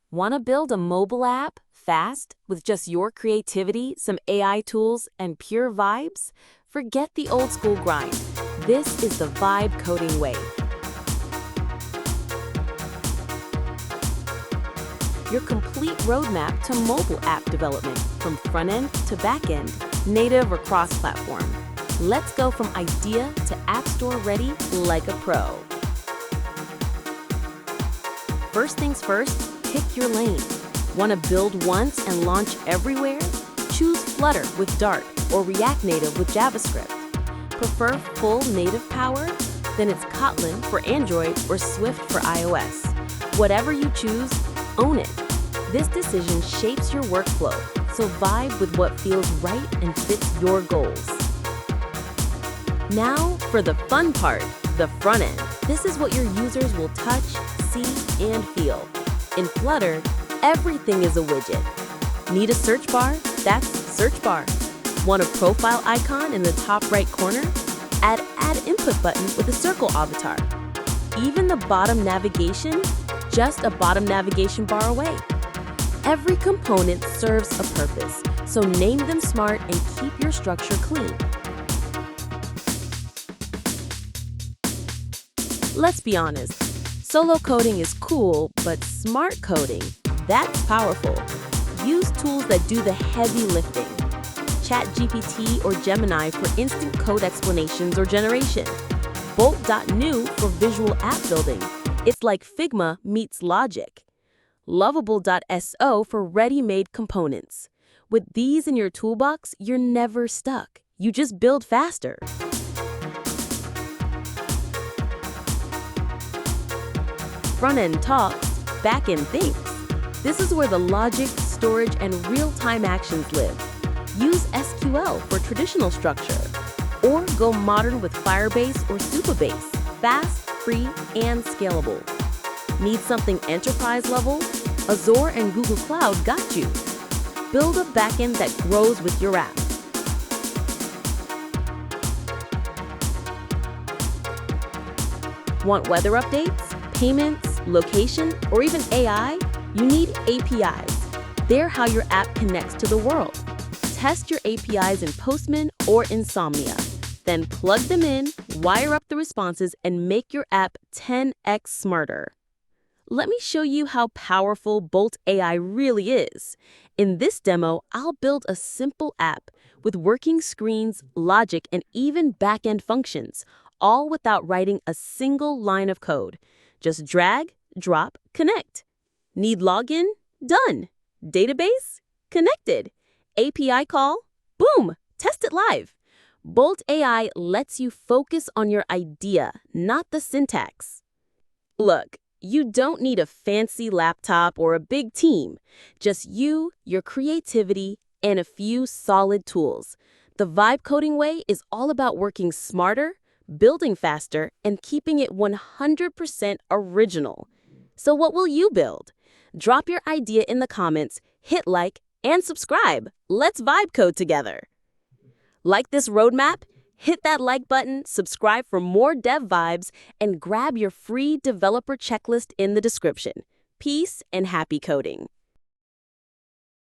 Want to build a mobile app fast with just your creativity, some AI tools, and pure vibes? Forget the old school grind. This is the vibe coding way. Your complete roadmap to mobile app development, from front-end to back-end, native or cross-platform. Let's go from idea to App Store ready like a pro. First things first, pick your lane. Want to build once and launch everywhere? Choose Flutter with Dart or React Native with JavaScript. Prefer full native power? Then it's Kotlin for Android or Swift for iOS. Whatever you choose, own it. This decision shapes your workflow, so vibe with what feels right and fits your goals. Now for the fun part, the front end. This is what your users will touch, see, and feel. In Flutter, everything is a widget. Need a search bar? That's Search Bar. Want a profile icon in the top right corner? Add Input button with a circle avatar. Even the bottom navigation? Just a bottom navigation bar away. Every component serves a purpose, so name them smart and keep your structure clean. Let's be honest, solo coding is cool, but smart coding, that's powerful. Use tools that do the heavy lifting. ChatGPT or Gemini for instant code explanations or generation. Bolt.new for visual app building. It's like Figma meets Logic. Lovable.so for ready-made components. With these in your toolbox, you're never stuck. You just build faster. Front-end talks, back-end thinks. This is where the logic, storage, and real-time actions live. Use SQL for traditional structure, or go modern with Firebase or Supabase, fast, free, and scalable. Need something enterprise level? Azure and Google Cloud got you. Build a backend that grows with your app. Want weather updates, payments, location, or even AI? You need APIs. They're how your app connects to the world. Test your APIs in Postman or Insomnia. Then plug them in, wire up the responses, and make your app 10x smarter. Let me show you how powerful Bolt AI really is. In this demo, I'll build a simple app with working screens, logic, and even backend functions, all without writing a single line of code. Just drag, drop, connect. Need login? Done. Database? Connected. API call? Boom! Test it live. Bolt AI lets you focus on your idea, not the syntax. Look, you don't need a fancy laptop or a big team. Just you, your creativity, and a few solid tools. The vibe coding way is all about working smarter, building faster, and keeping it 100% original. So what will you build? Drop your idea in the comments, hit like, and subscribe. Let's vibe code together. Like this roadmap? Hit that like button, subscribe for more dev vibes, and grab your free developer checklist in the description. Peace and happy coding.